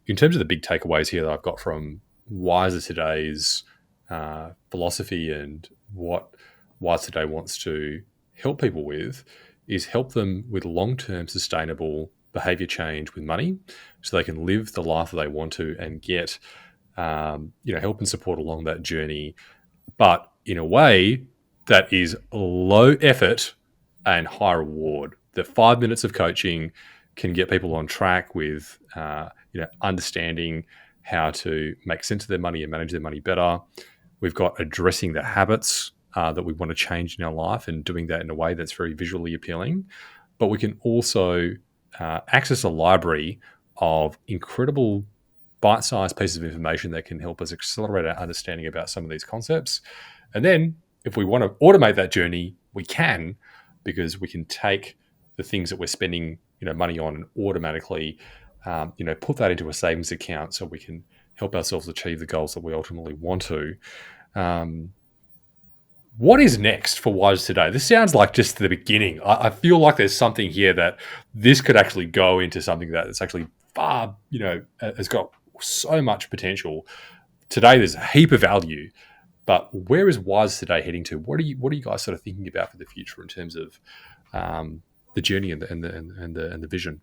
in terms of the big takeaways here that I've got from Wisr Today's philosophy and what Wisr Today wants to help people with is help them with long-term sustainable behavior change with money, so they can live the life that they want to and get help and support along that journey, but in a way that is low effort and high reward. The 5 minutes of coaching can get people on track with understanding how to make sense of their money and manage their money better. We've got addressing the habits that we want to change in our life and doing that in a way that's very visually appealing. But we can also access a library of incredible bite-sized pieces of information that can help us accelerate our understanding about some of these concepts. And then if we want to automate that journey, we can, because we can take the things that we're spending money on and automatically put that into a savings account so we can help ourselves achieve the goals that we ultimately want to. What is next for Wisr Today? This sounds like just the beginning. I feel like there's something here that this could actually go into something that's actually far, has got so much potential. Today, there's a heap of value, but where is Wisr Today heading to? What are you guys sort of thinking about for the future in terms of the journey and the vision?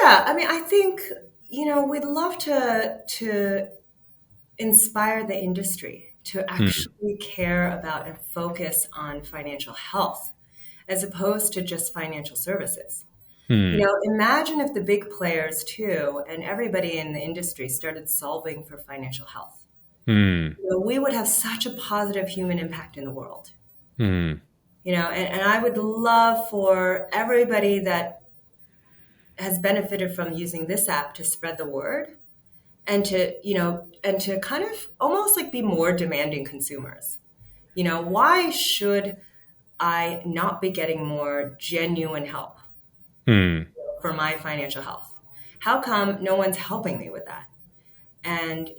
Yeah, I mean, I think we'd love to inspire the industry to actually care about and focus on financial health as opposed to just financial services. Imagine if the big players too and everybody in the industry started solving for financial health. We would have such a positive human impact in the world. And I would love for everybody that has benefited from using this app to spread the word and to kind of almost like be more demanding consumers. Why should I not be getting more genuine help for my financial health? How come no one's helping me with that? And,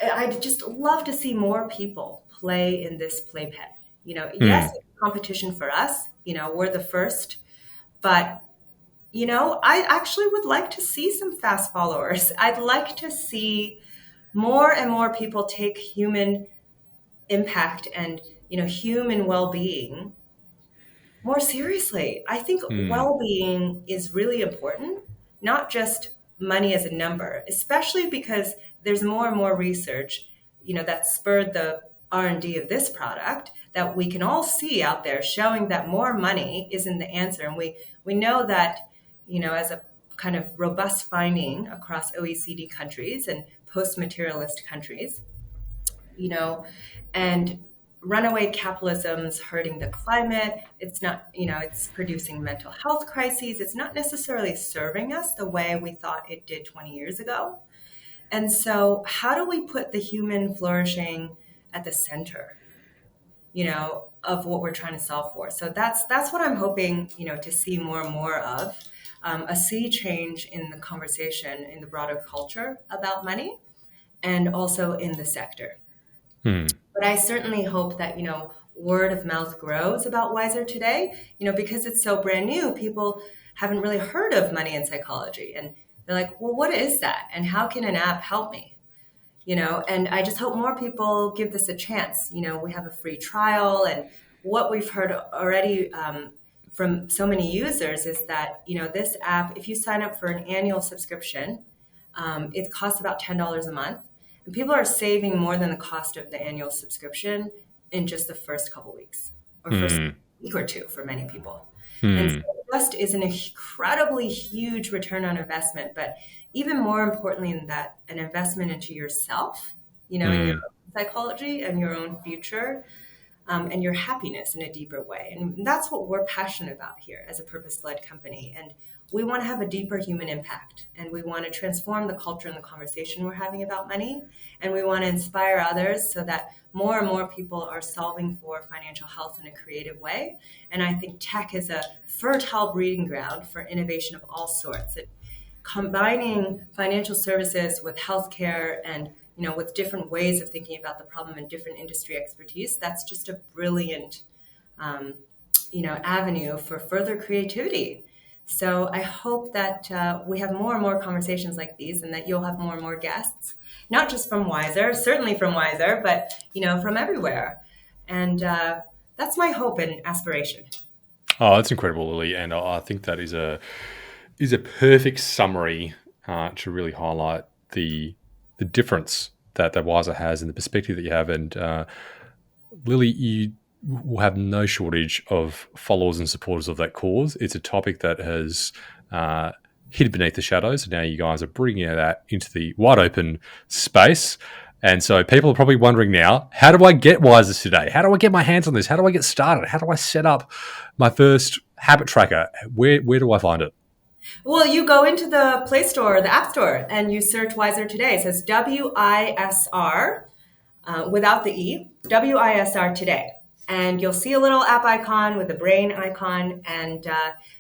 I'd just love to see more people play in this playpen. Yes, Hmm. it's competition for us. We're the first, but I actually would like to see some fast followers. I'd like to see more and more people take human impact and human well-being more seriously. I think Hmm. well-being is really important, not just money as a number, especially because there's more and more research, that spurred the R&D of this product that we can all see out there showing that more money isn't the answer. And we know that, as a kind of robust finding across OECD countries and post-materialist countries, you know, and runaway capitalism's hurting the climate. It's not, it's producing mental health crises. It's not necessarily serving us the way we thought it did 20 years ago. And so, how do we put the human flourishing at the center, of what we're trying to solve for? So that's what I'm hoping, to see more and more of. A sea change in the conversation in the broader culture about money and also in the sector. Hmm. But I certainly hope that, word of mouth grows about Wisr Today, because it's so brand new. People haven't really heard of money and psychology. And they're like, well, what is that? And how can an app help me? And I just hope more people give this a chance. We have a free trial, and what we've heard already from so many users is that, this app, if you sign up for an annual subscription, it costs about $10 a month. And people are saving more than the cost of the annual subscription in just the first couple weeks or first Hmm. week or two for many people. And so Hmm. it just is an incredibly huge return on investment. But even more importantly than that, an investment into yourself, in your Hmm. own psychology and your own future, and your happiness in a deeper way. And that's what we're passionate about here as a purpose led company. And we want to have a deeper human impact, and we want to transform the culture and the conversation we're having about money. And we want to inspire others so that more and more people are solving for financial health in a creative way. And I think tech is a fertile breeding ground for innovation of all sorts. Combining financial services with healthcare and with different ways of thinking about the problem and different industry expertise, that's just a brilliant um, avenue for further creativity. So I hope that we have more and more conversations like these, and that you'll have more and more guests, not just from Wisr, certainly from Wisr, but from everywhere. And that's my hope and aspiration. Oh, that's incredible, Lily, and I think that is a perfect summary to really highlight the difference that Wiser has and the perspective that you have. And Lily, you will have no shortage of followers and supporters of that cause. It's a topic that has hid beneath the shadows, and now you guys are bringing that into the wide open space. And so people are probably wondering now, how do I get Wiser today? How do I get my hands on this? How do I get started? How do I set up my first habit tracker? Where do I find it? Well, you go into the Play Store, the App Store, and you search Wisr Today. It says WISR without the E, WISR Today. And you'll see a little app icon with a brain icon, and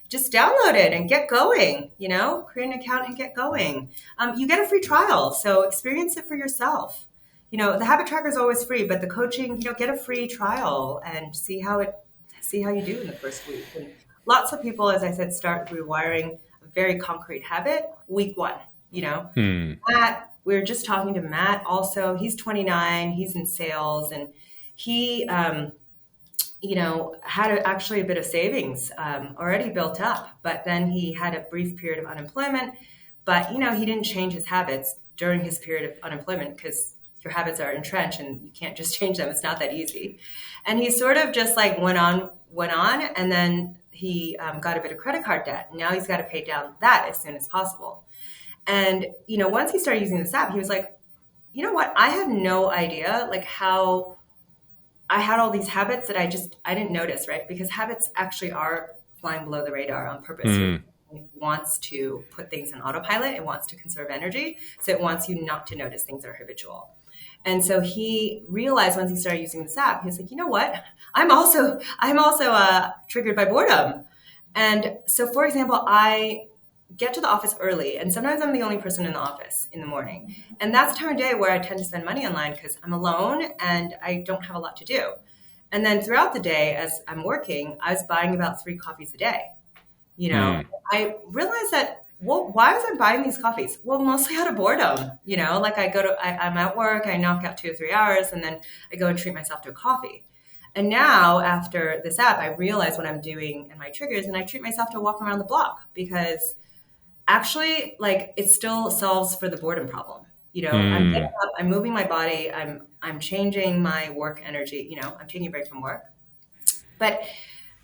just download it and get going. Create an account and get going. You get a free trial, so experience it for yourself. The habit tracker is always free, but the coaching, get a free trial and see how you do in the first week. And lots of people, as I said, start rewiring a very concrete habit week one. Hmm. Matt, we were just talking to Matt also. He's 29, he's in sales, and he, had actually a bit of savings already built up, but then he had a brief period of unemployment. But, he didn't change his habits during his period of unemployment because your habits are entrenched and you can't just change them. It's not that easy. And he sort of just like went on, and then he got a bit of credit card debt. Now he's got to pay down that as soon as possible. And, once he started using this app, he was like, you know what? I had no idea like how I had all these habits that I didn't notice, right? Because habits actually are flying below the radar on purpose. Your Hmm. brain wants to put things in autopilot. It wants to conserve energy. So it wants you not to notice things that are habitual. And so he realized once he started using this app, he was like, you know what? I'm also triggered by boredom. And so, for example, I get to the office early, and sometimes I'm the only person in the office in the morning. And that's the time of day where I tend to spend money online because I'm alone and I don't have a lot to do. And then throughout the day, as I'm working, I was buying about 3 coffees a day. You know, Mm. I realized that, well, why was I buying these coffees? Well, mostly out of boredom. Like I'm at work, I knock out 2 or 3 hours, and then I go and treat myself to a coffee. And now after this app, I realize what I'm doing and my triggers, and I treat myself to a walk around the block because actually, like, it still solves for the boredom problem. I'm getting Mm. up, I'm moving my body, I'm changing my work energy. I'm taking a break from work. But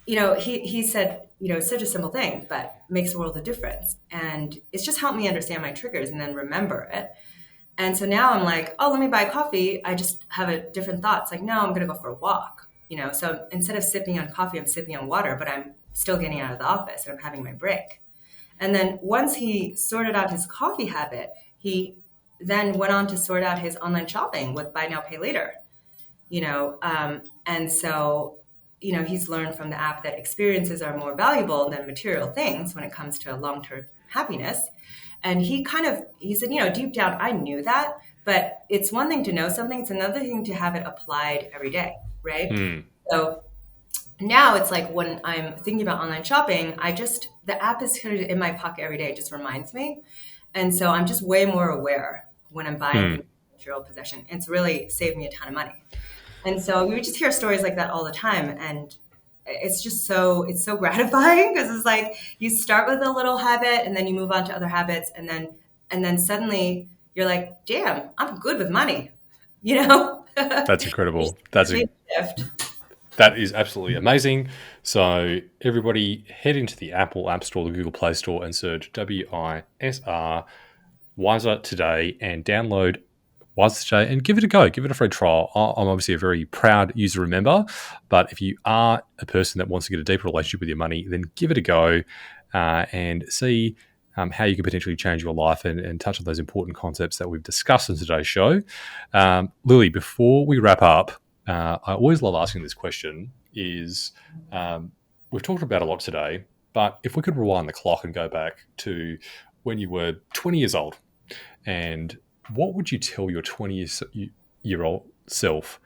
he said, it's such a simple thing, but makes a world of difference. And it's just helped me understand my triggers and then remember it. And so now I'm like, oh, let me buy a coffee. I just have a different thought. It's like, no, I'm going to go for a walk. So instead of sipping on coffee, I'm sipping on water, but I'm still getting out of the office and I'm having my break. And then once he sorted out his coffee habit, he then went on to sort out his online shopping with buy now, pay later. And so he's learned from the app that experiences are more valuable than material things when it comes to long-term happiness. And he said, deep down, I knew that, but it's one thing to know something, it's another thing to have it applied every day, right? Mm. So now it's like when I'm thinking about online shopping, the app is kind of in my pocket every day. It just reminds me. And so I'm just way more aware when I'm buying Mm. things material possession. It's really saved me a ton of money. And so we would just hear stories like that all the time. And it's so gratifying because it's like you start with a little habit and then you move on to other habits. And then suddenly you're like, damn, I'm good with money, you know? That's It's incredible. a big shift. That is absolutely amazing. So everybody head into the Apple App Store, the Google Play Store, and search WISR Wisr Today and download Wisr Today and give it a go. Give it a free trial. I'm obviously a very proud user member, but if you are a person that wants to get a deeper relationship with your money, then give it a go and see how you can potentially change your life and touch on those important concepts that we've discussed in today's show. Lili, before we wrap up, I always love asking this question is we've talked about a lot today, but if we could rewind the clock and go back to when you were 20 years old, and what would you tell your 20-year-old self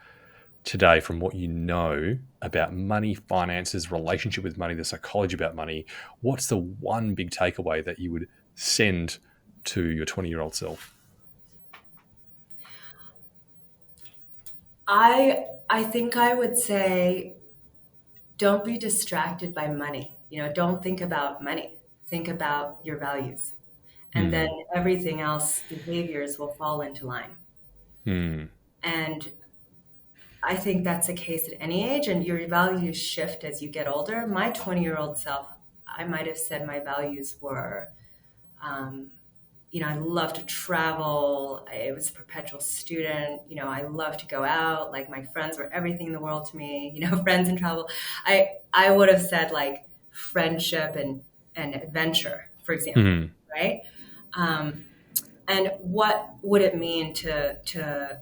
today from what you know about money, finances, relationship with money, the psychology about money? What's the one big takeaway that you would send to your 20-year-old self? I think I would say don't be distracted by money. Don't think about money. Think about your values. And then Hmm. everything else, behaviors will fall into line. Hmm. And I think that's the case at any age, and your values shift as you get older. My 20-year-old self, I might have said my values were, um, I love to travel. I was a perpetual student. I love to go out. Like, my friends were everything in the world to me. Friends and travel. I would have said like friendship and adventure, for example, Hmm. right? Um, and what would it mean to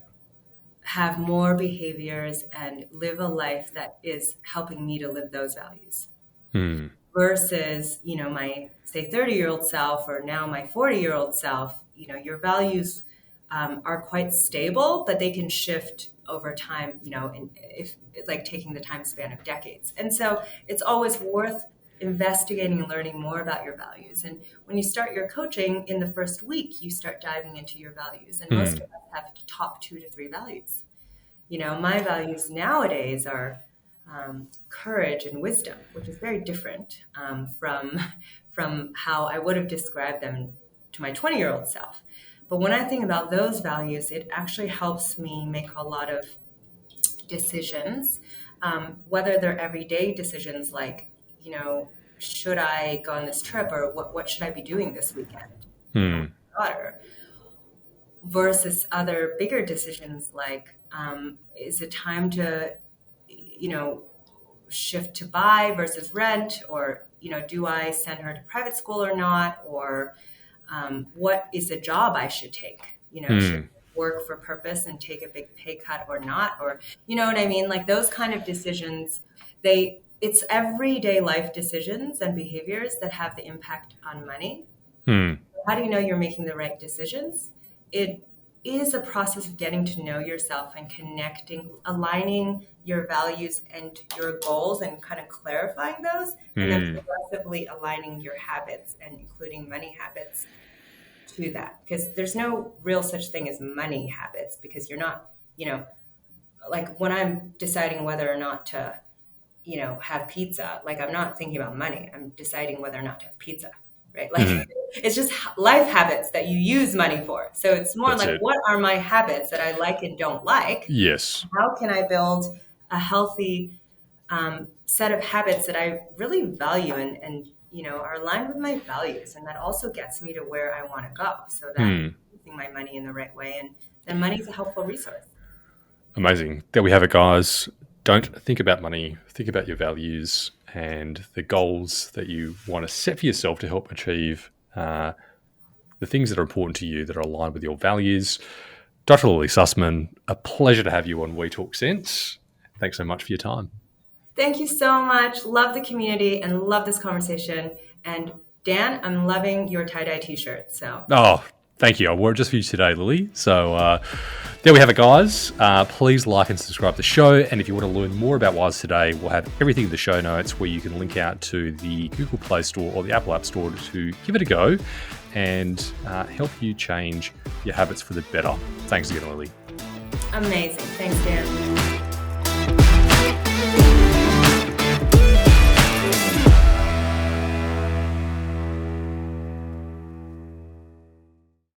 have more behaviors and live a life that is helping me to live those values Hmm. versus my, say, 30-year-old self, or now my 40-year-old self. Your values are quite stable, but they can shift over time, and if it's like taking the time span of decades. And so it's always worth investigating and learning more about your values. And when you start your coaching, in the first week you start diving into your values, and most Hmm. of us have top 2 to 3 values. My values nowadays are courage and wisdom, which is very different from how I would have described them to my 20-year-old self. But when I think about those values, it actually helps me make a lot of decisions, whether they're everyday decisions like, should I go on this trip, or what should I be doing this weekend, with Hmm. my daughter, versus other bigger decisions like, is it time to, shift to buy versus rent, or do I send her to private school or not, or what is a job I should take, should Hmm. I work for purpose and take a big pay cut or not, or what I mean, like those kind of decisions. It's everyday life decisions and behaviors that have the impact on money. How do you know you're making the right decisions? It is a process of getting to know yourself and connecting, aligning your values and your goals and kind of clarifying those, and then progressively aligning your habits and including money habits to that. Because there's no real such thing as money habits, because you're not, like when I'm deciding whether or not to, have pizza, like I'm not thinking about money. I'm deciding whether or not to have pizza, right? Like it's just life habits that you use money for. So it's more That's like, it. what are my habits that I like and don't like? Yes. How can I build a healthy set of habits that I really value and are aligned with my values, and that also gets me to where I want to go. So that I'm using my money in the right way, and then money is a helpful resource. Amazing. There we have it, guys. Don't think about money. Think about your values and the goals that you want to set for yourself to help achieve the things that are important to you, that are aligned with your values. Dr. Lili Sussman, a pleasure to have you on We Talk Sense. Thanks so much for your time. Thank you so much. Love the community and love this conversation. And Dan, I'm loving your tie-dye t-shirt. So thank you. I wore it just for you today, Lily. So there we have it, guys. Please like and subscribe to the show. And if you want to learn more about Wisr Today, we'll have everything in the show notes, where you can link out to the Google Play Store or the Apple App Store to give it a go and help you change your habits for the better. Thanks again, Lily. Amazing. Thanks, Dan.